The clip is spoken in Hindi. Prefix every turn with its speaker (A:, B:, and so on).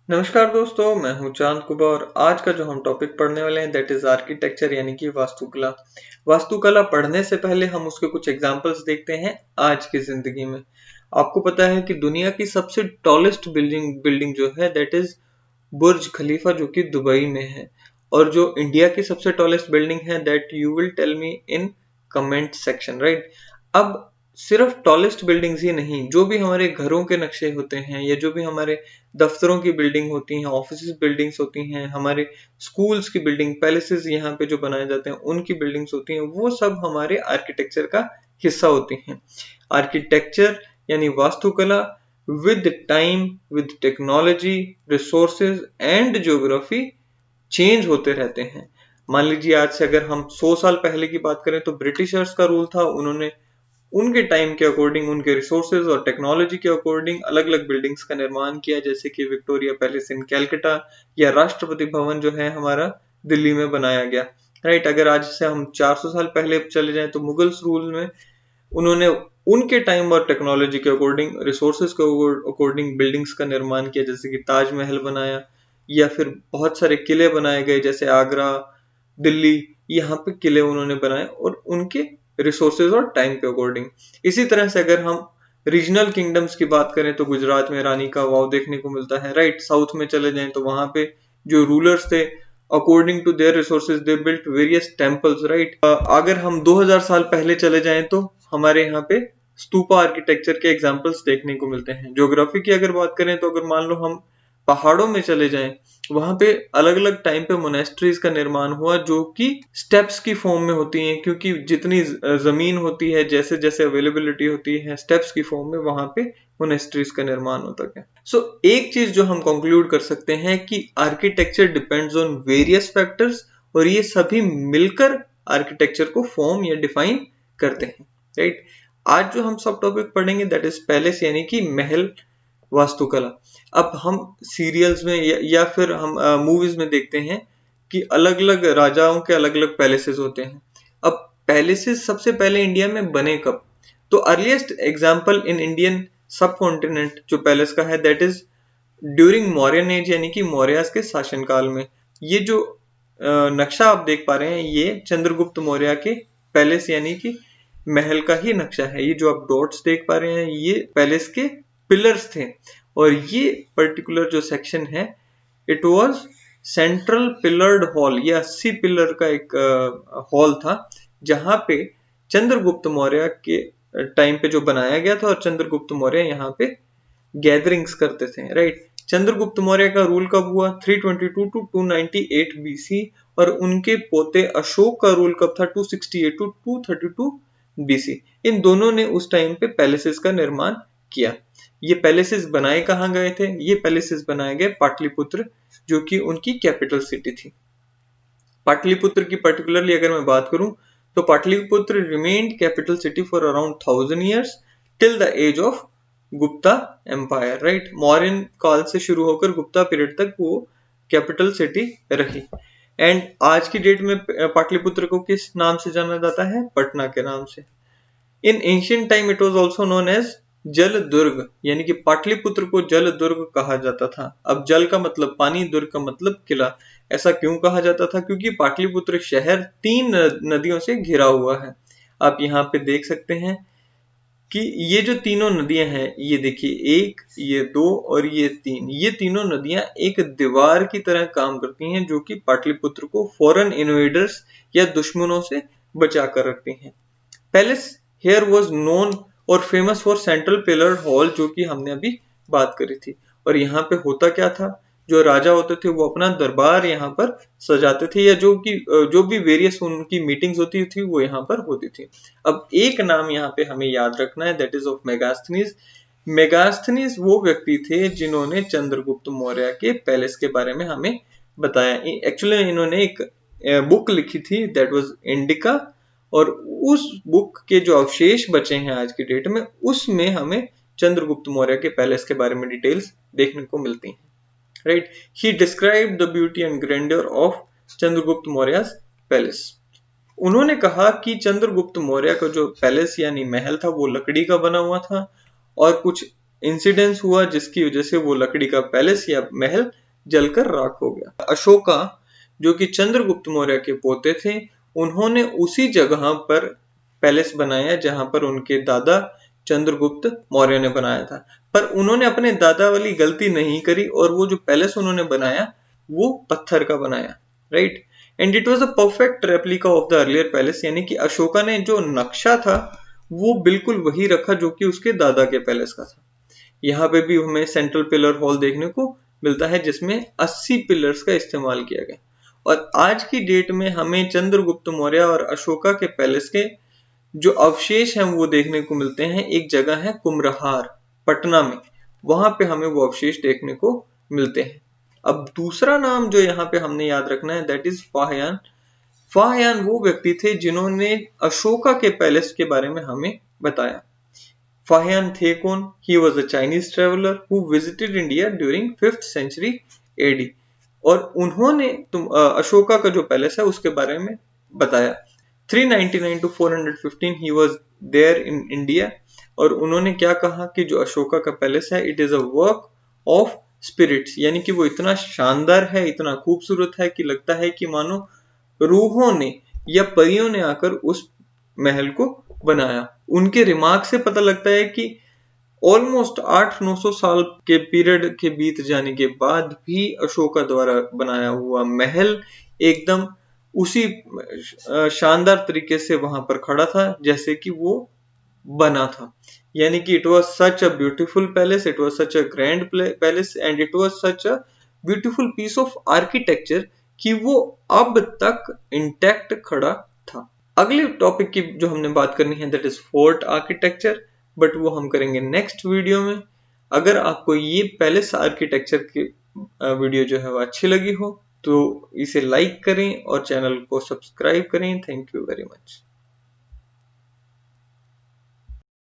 A: नमस्कार दोस्तों, मैं हूं चांद कुबा और आज का जो हम टॉपिक पढ़ने वाले हैं दैट इज आर्किटेक्चर यानी कि वास्तुकला। वास्तुकला पढ़ने से पहले हम उसके कुछ एग्जांपल्स देखते हैं आज की जिंदगी में। आपको पता है कि दुनिया की सबसे टॉलेस्ट बिल्डिंग जो है दैट इज बुर्ज खलीफा, जो कि दुबई में है। और जो इंडिया की सबसे टॉलेस्ट बिल्डिंग है that you will tell me in comment section, right. अब सिर्फ टॉलेस्ट बिल्डिंग्स ही नहीं, जो भी हमारे घरों के नक्शे होते हैं या जो भी हमारे दफ्तरों की बिल्डिंग होती हैं, ऑफिस बिल्डिंग्स होती हैं, हमारे स्कूल्स की बिल्डिंग, पैलेसेस यहाँ पे जो बनाए जाते हैं उनकी बिल्डिंग्स होती हैं, वो सब हमारे आर्किटेक्चर का हिस्सा होती हैं। आर्किटेक्चर यानी वास्तुकला with time, with technology, resources and geography change होते रहते हैं। मान लीजिए आज से अगर हम 100 साल पहले की बात करें तो ब्रिटिशर्स का रूल था। उन्होंने उनके टाइम के अकॉर्डिंग, उनके रिसोर्सेज और टेक्नोलॉजी के अकॉर्डिंग अलग अलग बिल्डिंग्स का निर्माण किया, जैसे कि विक्टोरिया पैलेस इन कैलकाटा या राष्ट्रपति भवन जो है हमारा दिल्ली में बनाया गया, राइट। अगर आज से हम 400 साल पहले चले जाएं तो मुगल्स रूल में उन्होंने उनके टाइम और टेक्नोलॉजी के अकॉर्डिंग, रिसोर्सेज के अकॉर्डिंग बिल्डिंग्स का निर्माण किया, जैसे कि ताजमहल बनाया या फिर बहुत सारे किले बनाए गए, जैसे आगरा, दिल्ली, यहाँ पे किले उन्होंने बनाए और उनके रिसोर्सेज और टाइम के अकॉर्डिंग। इसी तरह से अगर हम रीजनल किंगडम्स की बात करें तो गुजरात में रानी का वाव देखने को मिलता है, राइट। साउथ में चले जाएं तो वहां पे जो रूलर्स थे according to their resources they built various temples, right. अगर हम 2000 साल पहले चले जाएं तो हमारे यहाँ पे स्तूपा आर्किटेक्चर के एग्जाम्पल्स देखने को मिलते हैं। ज्योग्राफी की अगर बात करें तो अगर मान लो हम पहाड़ों में चले जाएं, वहां पे अलग अलग टाइम पे मोनेस्ट्रीज का निर्माण हुआ जो कि स्टेप्स की फॉर्म में होती हैं, क्योंकि जितनी जमीन होती है, जैसे जैसे अवेलेबिलिटी होती है, स्टेप्स की फॉर्म में वहां पे मोनेस्ट्रीज का निर्माण होता है। सो एक चीज जो हम कंक्लूड कर सकते हैं कि architecture depends on various factors और ये सभी मिलकर आर्किटेक्चर को फॉर्म या डिफाइन करते हैं, राइट। आज जो हम सब टॉपिक पढ़ेंगे दैट इज पैलेस यानी कि महल वास्तुकला। अब हम सीरियल्स में या फिर हम मूवीज में देखते हैं कि अलग अलग राजाओं के अलग अलग पैलेसेस होते हैं। अब पैलेसेस सबसे पहले इंडिया में बने कब? तो earliest example in Indian subcontinent जो पैलेस का है that is during Mauryan age यानी कि मौर्यास के शासनकाल में। ये जो नक्शा आप देख पा रहे हैं ये चंद्रगुप्त मौर्य के पैलेस यानी कि महल का ही नक्शा है। ये जो आप डॉट्स देख पा रहे हैं ये पैलेस के पिलर्स थे और ये पर्टिकुलर जो सेक्शन है it was central pillared hall. ये 80 पिलर का एक हॉल था जहां पे चंद्रगुप्त मौर्य के टाइम पे जो बनाया गया था और चंद्रगुप्त मौर्य यहाँ पे गैदरिंग्स करते थे, राइट। चंद्रगुप्त मौर्य का रूल कब हुआ? 322 टू 298 बीसी। और उनके पोते अशोक का रूल कब था? 268 टू 232 बीसी। इन दोनों ने उस टाइम पे पैलेसेस का निर्माण किया। ये पैलेसेस बनाए कहाँ गए थे? ये पैलेसेस बनाए गए पाटलिपुत्र, जो कि उनकी कैपिटल सिटी थी। पाटलिपुत्र की पर्टिकुलरली अगर मैं बात करूं तो Pataliputra remained capital city for around 1000 years till the age of Gupta empire, right. Mauryan काल से शुरू होकर गुप्ता पीरियड तक वो कैपिटल सिटी रही। एंड आज की डेट में पाटलिपुत्र को किस नाम से जाना जाता है? पटना के नाम से। In ancient time it was also known as Jal Durg, यानी कि पाटलिपुत्र को जल दुर्ग कहा जाता था। अब जल का मतलब पानी, दुर्ग का मतलब किला। ऐसा क्यों कहा जाता था? क्योंकि पाटलिपुत्र शहर 3 नदियों से घिरा हुआ है। आप यहाँ पे देख सकते हैं कि ये जो तीनों नदियां हैं, ये देखिए 1, ये 2 और ये 3, ये तीनों नदियां एक दीवार की तरह काम करती हैं जो कि पाटलिपुत्र को फॉरेन इन्वेडर्स या दुश्मनों से बचा कर रखती हैं। पैलेस हेयर वाज नोन और famous for central pillar hall, जो कि हमने अभी बात करी थी। और यहाँ पे होता क्या था? जो राजा होते थे वो अपना दरबार यहाँ पर सजाते थे, या जो भी वेरियस उनकी मीटिंग्स होती थी वो यहाँ पर होती थी। अब एक नाम यहाँ पे हमें याद रखना है that is of Megasthenes. Megasthenes वो व्यक्ति थे जिन्होंने चंद्रगुप्त मौर्य के पैलेस के बारे में हमें बताया। एक्चुअली इन्होंने एक बुक लिखी थी दैट वाज इंडिका, और उस बुक के जो अवशेष बचे हैं आज की डेट में उसमें हमें चंद्रगुप्त मौर्य के पैलेस के बारे में डिटेल्स देखने को मिलती हैं, right. He described the beauty and grandeur of Chandragupta Maurya's palace. उन्होंने कहा कि चंद्रगुप्त मौर्य का जो पैलेस यानी महल था वो लकड़ी का बना हुआ था और कुछ इंसिडेंस हुआ जिसकी वजह से वो लकड़ी का पैलेस या महल जलकर राख हो गया। अशोका जो कि चंद्रगुप्त मौर्य के पोते थे, उन्होंने उसी जगह पर पैलेस बनाया जहां पर उनके दादा चंद्रगुप्त मौर्य ने बनाया था। पर उन्होंने अपने दादा वाली गलती नहीं करी और वो जो पैलेस उन्होंने बनाया वो पत्थर का बनाया, right. And it was a perfect replica of the earlier palace, यानी कि अशोका ने जो नक्शा था वो बिल्कुल वही रखा जो कि उसके दादा के पैलेस का था। यहाँ पे भी हमें सेंट्रल पिलर हॉल देखने को मिलता है जिसमें 80 पिलर्स का इस्तेमाल किया गया। और आज की डेट में हमें चंद्रगुप्त मौर्य और अशोका के पैलेस के जो अवशेष हैं वो देखने को मिलते हैं। एक जगह है कुम्रहार पटना में, वहां पे हमें वो अवशेष देखने को मिलते हैं। अब दूसरा नाम जो यहाँ पे हमने याद रखना है दैट इज फाहियान। फाहियान वो व्यक्ति थे जिन्होंने अशोका के पैलेस के बारे में हमें बताया। फाहियान थे कौन? He was a Chinese traveller who visited India during 5th century AD और उन्होंने अशोका का जो पैलेस है उसके बारे में बताया। 399 to 415 he was there in India और उन्होंने क्या कहा कि जो अशोका का पैलेस है it is a work of spirits, यानी कि वो इतना शानदार है, इतना खूबसूरत है कि लगता है कि मानो रूहों ने या परियों ने आकर उस महल को बनाया। उनके रिमार्क से पता लगता है कि ऑलमोस्ट 800-900 साल के पीरियड के बीत जाने के बाद भी अशोका द्वारा बनाया हुआ महल एकदम उसी शानदार तरीके से वहां पर खड़ा था जैसे कि वो बना था। यानी कि it was such a beautiful palace, it was such a grand palace and it was such a beautiful piece of architecture कि वो अब तक इंटैक्ट खड़ा था। अगले टॉपिक की जो हमने बात करनी है that is fort architecture, but वो हम करेंगे नेक्स्ट वीडियो में। अगर आपको ये पैलेस आर्किटेक्चर की वीडियो जो है वो अच्छी लगी हो तो इसे लाइक करें और चैनल को सब्सक्राइब करें। Thank you very much.